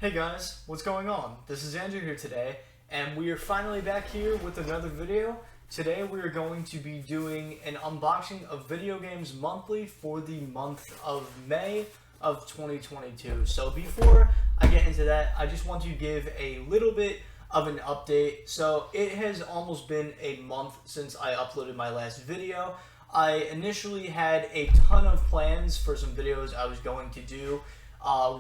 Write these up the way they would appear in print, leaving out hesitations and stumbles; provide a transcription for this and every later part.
Hey guys, what's going on? This is Andrew here today, and we are finally back here with another video. Today we are going to be doing an unboxing of video games monthly for the month of May of 2022. So before I get into that, I just want to give a little bit of an update. So it has almost been a month since I uploaded my last video. I initially had a ton of plans for some videos I was going to do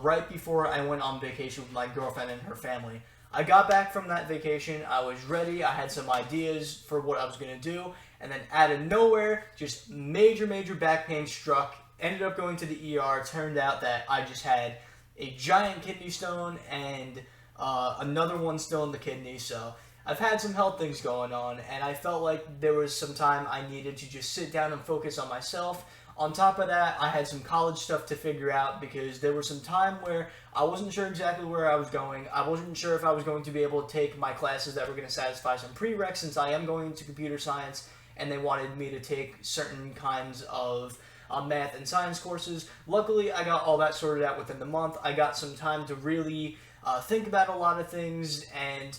right before I went on vacation with my girlfriend and her family. I got back from that vacation, I was ready, I had some ideas for what I was going to do, and then out of nowhere, just major back pain struck, ended up going to the ER. Turned out that I just had a giant kidney stone and another one still in the kidney, so I've had some health things going on, and I felt like there was some time I needed to just sit down and focus on myself. On top of that, I had some college stuff to figure out because there was some time where I wasn't sure exactly where I was going. I wasn't sure if I was going to be able to take my classes that were going to satisfy some prereqs, since I am going into computer science and they wanted me to take certain kinds of math and science courses. Luckily, I got all that sorted out within the month. I got some time to really think about a lot of things, and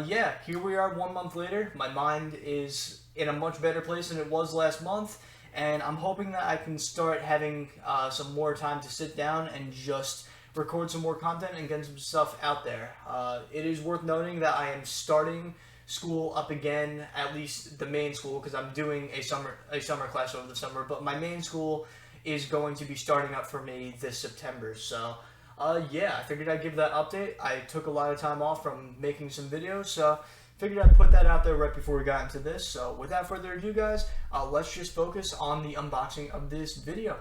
yeah, here we are 1 month later. My mind is in a much better place than it was last month. And I'm hoping that I can start having some more time to sit down and just record some more content and get some stuff out there. It is worth noting that I am starting school up again, at least the main school, because I'm doing a summer class over the summer. But my main school is going to be starting up for me this September. So yeah, I figured I'd give that update. I took a lot of time off from making some videos, so figured I'd put that out there right before we got into this. So without further ado, guys, let's just focus on the unboxing of this video.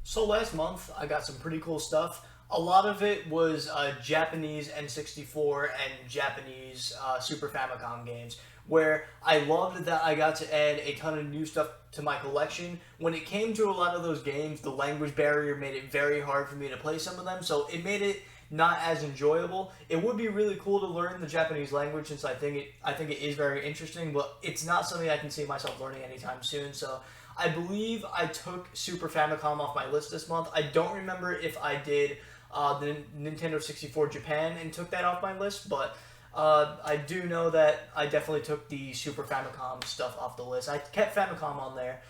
So last month, I got some pretty cool stuff. A lot of it was Japanese N64 and Japanese Super Famicom games, where I loved that I got to add a ton of new stuff to my collection. When it came to a lot of those games, the language barrier made it very hard for me to play some of them, so it made it not as enjoyable. It would be really cool to learn the Japanese language, since I think it is very interesting, but it's not something I can see myself learning anytime soon. So I believe I took Super Famicom off my list this month. I don't remember if I did the Nintendo 64 Japan and took that off my list, but I do know that I definitely took the Super Famicom stuff off the list. I kept Famicom on there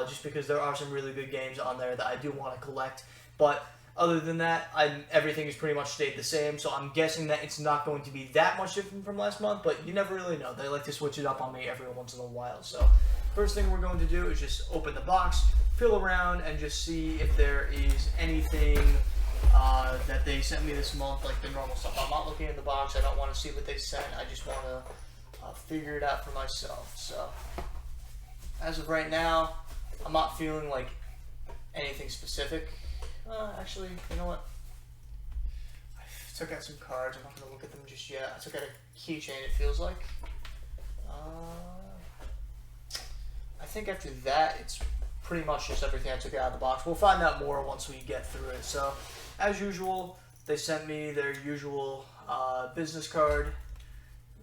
just because there are some really good games on there that I do want to collect, but other than that, everything has pretty much stayed the same, so I'm guessing that it's not going to be that much different from last month, but you never really know. They like to switch it up on me every once in a while. So first thing we're going to do is just open the box, feel around, and just see if there is anything that they sent me this month, like the normal stuff. I'm not looking in the box. I don't want to see what they sent. I just want to figure it out for myself. So as of right now, I'm not feeling like anything specific. Actually, you know what? I took out some cards. I'm not going to look at them just yet. I took out a keychain, it feels like. I think after that, it's pretty much just everything I took out of the box. We'll find out more once we get through it. So, as usual, they sent me their usual business card.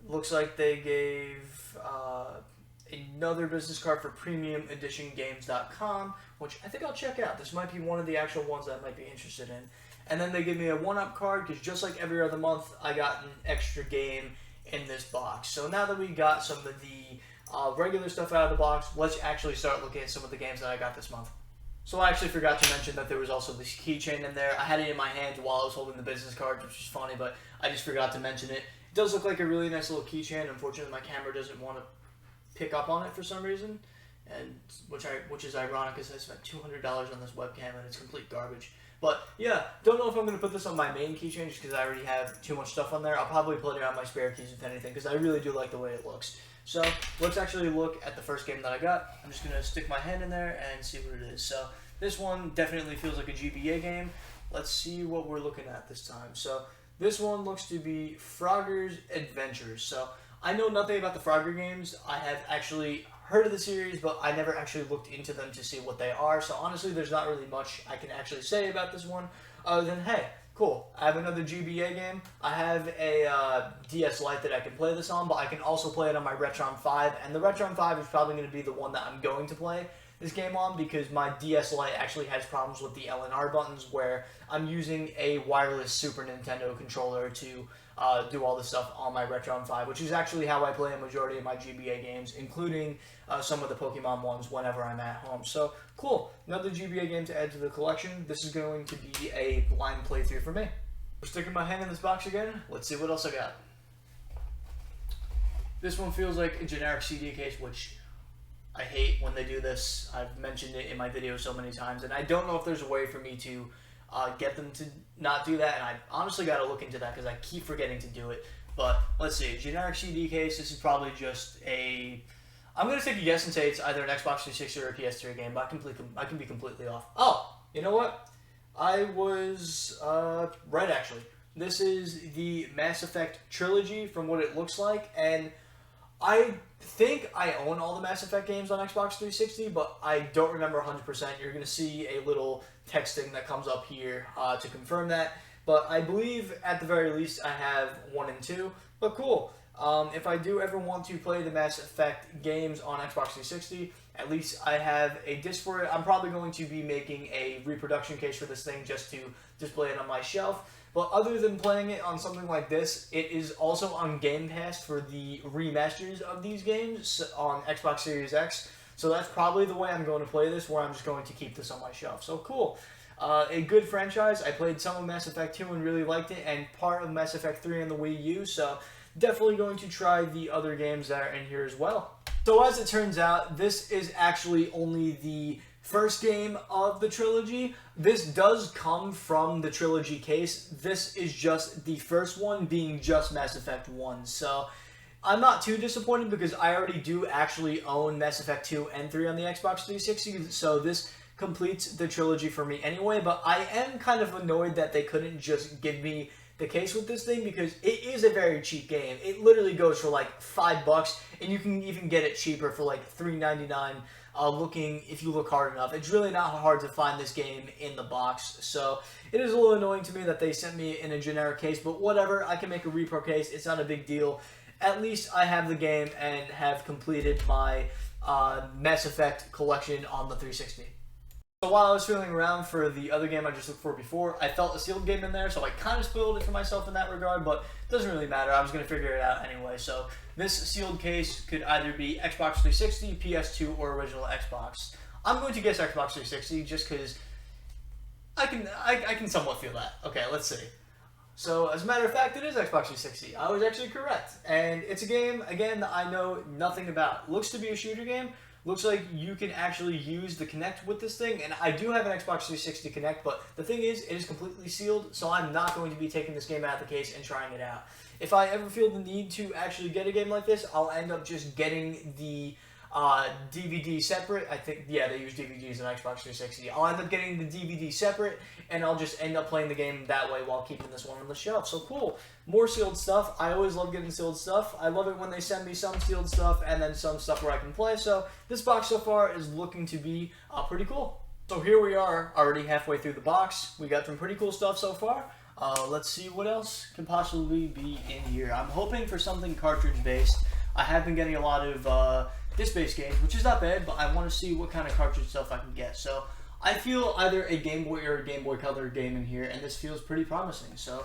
Looks like they gave another business card for premiumeditiongames.com, which I think I'll check out. This might be one of the actual ones that I might be interested in. And then they give me a 1-up card, because just like every other month, I got an extra game in this box. So now that we got some of the regular stuff out of the box, let's actually start looking at some of the games that I got this month. So I actually forgot to mention that there was also this keychain in there. I had it in my hand while I was holding the business card, which is funny, but I just forgot to mention it. It does look like a really nice little keychain. Unfortunately, my camera doesn't want to pick up on it for some reason, and which is ironic, because I spent $200 on this webcam and it's complete garbage. But yeah, don't know if I'm going to put this on my main keychain just because I already have too much stuff on there. I'll probably put it on my spare keys if anything, because I really do like the way it looks. So let's actually look at the first game that I got. I'm just going to stick my hand in there and see what it is. So this one definitely feels like a GBA game. Let's see what we're looking at this time. So this one looks to be Frogger's Adventures. So I know nothing about the Frogger games. I have actually heard of the series, but I never actually looked into them to see what they are. So honestly, there's not really much I can actually say about this one, other than, hey, cool, I have another GBA game. I have a DS Lite that I can play this on, but I can also play it on my Retron 5, and the Retron 5 is probably going to be the one that I'm going to play. this game on because my DS Lite actually has problems with the LNR buttons where I'm using a wireless Super Nintendo controller to do all this stuff on my Retron 5, which is actually how I play a majority of my GBA games, including some of the Pokemon ones whenever I'm at home. So, cool. Another GBA game to add to the collection. This is going to be a blind playthrough for me. We're sticking my hand in this box again. Let's see what else I got. This one feels like a generic CD case, which I hate when they do this. I've mentioned it in my video so many times, and I don't know if there's a way for me to get them to not do that, and I honestly got to look into that because I keep forgetting to do it. But let's see, generic CD case. This is probably just a... I'm going to take a guess and say it's either an Xbox 360 or a PS3 game, but I can be completely off. Oh, you know what? I was right, actually. This is the Mass Effect trilogy from what it looks like, and I think I own all the Mass Effect games on Xbox 360, but I don't remember 100%. You're going to see a little texting that comes up here to confirm that. But I believe, at the very least, I have 1 and 2. But cool. If I do ever want to play the Mass Effect games on Xbox 360, at least I have a disc for it. I'm probably going to be making a reproduction case for this thing just to display it on my shelf. But other than playing it on something like this, it is also on Game Pass for the remasters of these games on Xbox Series X. So that's probably the way I'm going to play this, where I'm just going to keep this on my shelf. So cool. A good franchise. I played some of Mass Effect 2 and really liked it, and part of Mass Effect 3 on the Wii U, so definitely going to try the other games that are in here as well. So as it turns out, this is actually only the first game of the trilogy. This does come from the trilogy case. This is just the first one, being just Mass Effect 1. So I'm not too disappointed because I already do actually own Mass Effect 2 and 3 on the Xbox 360, so this completes the trilogy for me anyway. But I am kind of annoyed that they couldn't just give me the case with this thing because it is a very cheap game. It literally goes for like $5, and you can even get it cheaper for like $3.99. If you look hard enough. It's really not hard to find this game in the box, so it is a little annoying to me that they sent me in a generic case, but whatever, I can make a repro case, it's not a big deal. At least I have the game and have completed my Mass Effect collection on the 360. So while I was feeling around for the other game I just looked for before, I felt a sealed game in there, so I kind of spoiled it for myself in that regard, but it doesn't really matter. I was going to figure it out anyway. So this sealed case could either be Xbox 360, PS2, or original Xbox. I'm going to guess Xbox 360 just because I can somewhat feel that. Okay, let's see. So as a matter of fact, it is Xbox 360. I was actually correct. And it's a game, again, that I know nothing about. Looks to be a shooter game. Looks like you can actually use the Kinect with this thing, and I do have an Xbox 360 Kinect, but the thing is, it is completely sealed, so I'm not going to be taking this game out of the case and trying it out. If I ever feel the need to actually get a game like this, I'll end up just getting the DVD separate. I think, yeah, they use DVDs on Xbox 360. I'll end up getting the DVD separate, and I'll just end up playing the game that way while keeping this one on the shelf. So cool. More sealed stuff. I always love getting sealed stuff. I love it when they send me some sealed stuff and then some stuff where I can play. So this box so far is looking to be pretty cool. So here we are, already halfway through the box. We got some pretty cool stuff so far. Let's see what else can possibly be in here. I'm hoping for something cartridge-based. I have been getting a lot of disc-based games, which is not bad, but I want to see what kind of cartridge stuff I can get. So I feel either a Game Boy or a Game Boy Color game in here, and this feels pretty promising. So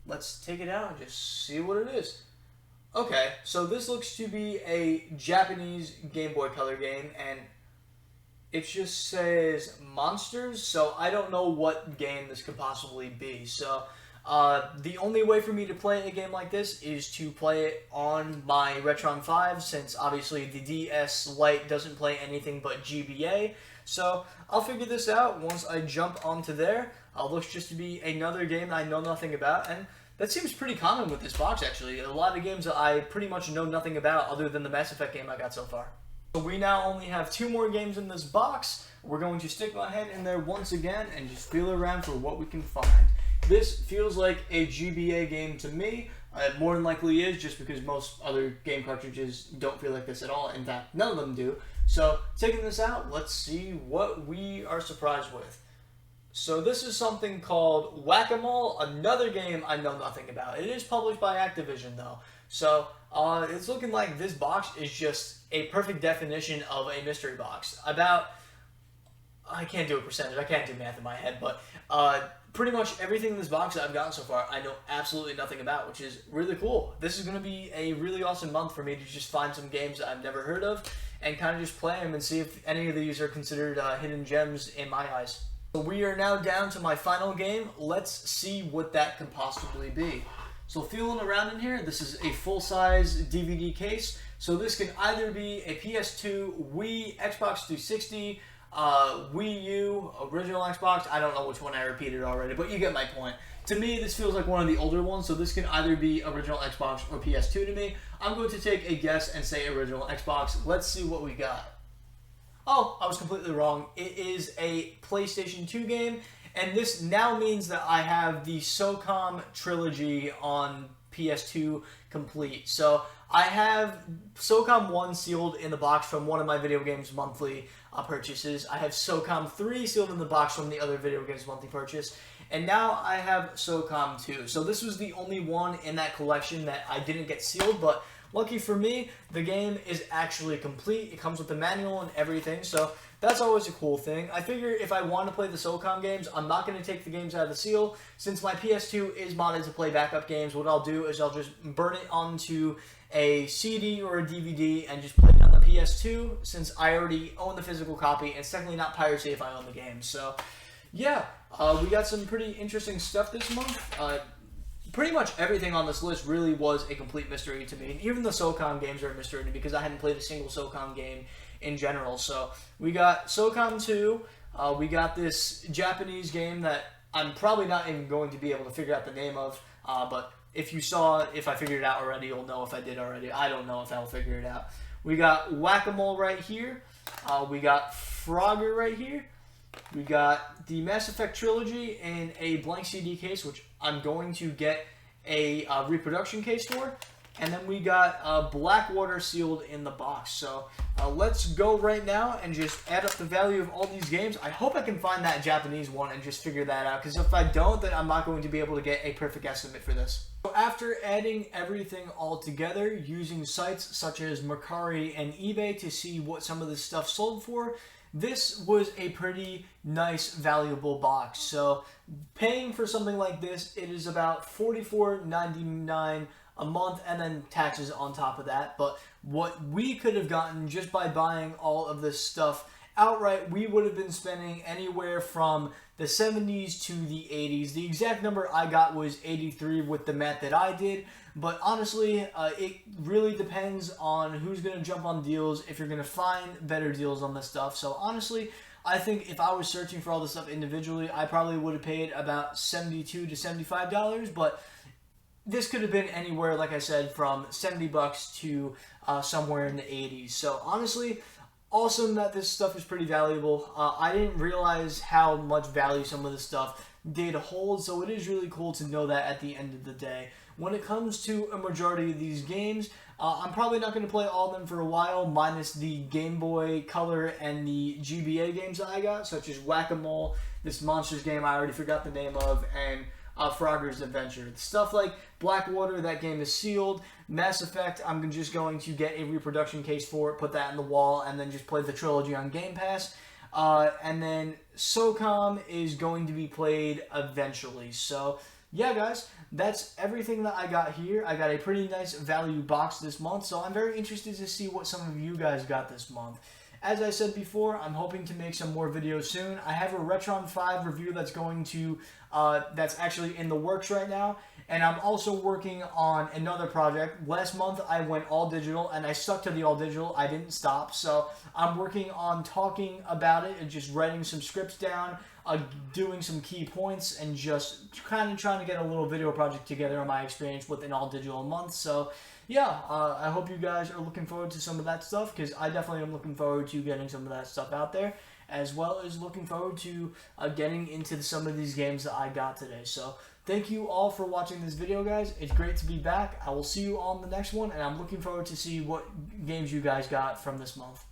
let's take it out and just see what it is. Okay, so this looks to be a Japanese Game Boy Color game, and it just says Monsters, so I don't know what game this could possibly be. So the only way for me to play a game like this is to play it on my Retron 5, since obviously the DS Lite doesn't play anything but GBA. So I'll figure this out once I jump onto there. Looks just to be another game that I know nothing about, and that seems pretty common with this box actually. A lot of games that I pretty much know nothing about other than the Mass Effect game I got so far. So we now only have 2 more games in this box. We're going to stick my head in there once again and just feel around for what we can find. This feels like a GBA game to me. It more than likely is, just because most other game cartridges don't feel like this at all. In fact, none of them do. So taking this out, let's see what we are surprised with. So this is something called Whack-A-Mole, another game I know nothing about. It is published by Activision though. So it's looking like this box is just a perfect definition of a mystery box. About I can't do a percentage. I can't do math in my head, but pretty much everything in this box that I've gotten so far, I know absolutely nothing about, which is really cool. This is going to be a really awesome month for me to just find some games that I've never heard of and kind of just play them and see if any of these are considered hidden gems in my eyes. So we are now down to my final game. Let's see what that could possibly be. So feeling around in here, this is a full-size DVD case. So this can either be a PS2, Wii, Xbox 360, Wii U, original Xbox. I don't know which one I repeated already, but you get my point. To me, this feels like one of the older ones, so this can either be original Xbox or PS2 to me. I'm going to take a guess and say original Xbox. Let's see what we got. Oh, I was completely wrong. It is a PlayStation 2 game, and this now means that I have the SOCOM trilogy on PS2 complete. So I have SOCOM 1 sealed in the box from one of my Video Games Monthly purchases. I have SOCOM 3 sealed in the box from the other Video Games Monthly purchase. And now I have SOCOM 2. So this was the only one in that collection that I didn't get sealed, but lucky for me, the game is actually complete. It comes with the manual and everything, so that's always a cool thing. I figure if I want to play the SOCOM games, I'm not going to take the games out of the seal. Since my PS2 is modded to play backup games, what I'll do is I'll just burn it onto a CD or a DVD and just play it on the PS2, since I already own the physical copy, and it's technically not piracy if I own the game. So, yeah, we got some pretty interesting stuff this month. Pretty much everything on this list really was a complete mystery to me. Even the SOCOM games are a mystery to me because I hadn't played a single SOCOM game in general. So we got SOCOM 2. We got this Japanese game that I'm probably not even going to be able to figure out the name of. But if I figured it out already, you'll know if I did already. I don't know if I'll figure it out. We got Whack-A-Mole right here. We got Frogger right here. We got the Mass Effect trilogy in a blank CD case, which I'm going to get a reproduction case for. And then we got Blackwater sealed in the box. So let's go right now and just add up the value of all these games. I hope I can find that Japanese one and just figure that out, because if I don't, then I'm not going to be able to get a perfect estimate for this. So after adding everything all together using sites such as Mercari and eBay to see what some of this stuff sold for, this was a pretty nice, valuable box. So paying for something like this, it is about $44.99 a month, and then taxes on top of that. But what we could have gotten just by buying all of this stuff outright, we would have been spending anywhere from the 70s to the 80s. The exact number I got was 83 with the math that I did, but honestly, it really depends on who's going to jump on deals, if you're going to find better deals on this stuff. So honestly, I think if I was searching for all this stuff individually, I probably would have paid about $72 to $75, but this could have been anywhere, like I said, from 70 bucks to somewhere in the 80s. So honestly, awesome that this stuff is pretty valuable. I didn't realize how much value some of this stuff did hold, so it is really cool to know that at the end of the day. When it comes to a majority of these games, I'm probably not going to play all of them for a while, minus the Game Boy Color and the GBA games that I got, such as Whack-A-Mole, this Monsters game I already forgot the name of, and Frogger's Adventure. Stuff like Blackwater, that game is sealed. Mass Effect, I'm just going to get a reproduction case for it, put that in the wall, and then just play the trilogy on Game Pass. And then SOCOM is going to be played eventually. So, yeah, guys, that's everything that I got here. I got a pretty nice value box this month, so I'm very interested to see what some of you guys got this month. As I said before, I'm hoping to make some more videos soon. I have a Retron 5 review that's that's actually in the works right now. And I'm also working on another project. Last month, I went all digital, and I stuck to the all digital. I didn't stop. So I'm working on talking about it and just writing some scripts down, doing some key points, and just kind of trying to get a little video project together on my experience with an all digital month. So yeah, I hope you guys are looking forward to some of that stuff, because I definitely am looking forward to getting some of that stuff out there, as well as looking forward to getting into some of these games that I got today. So thank you all for watching this video, guys. It's great to be back. I will see you all in the next one, and I'm looking forward to see what games you guys got from this month.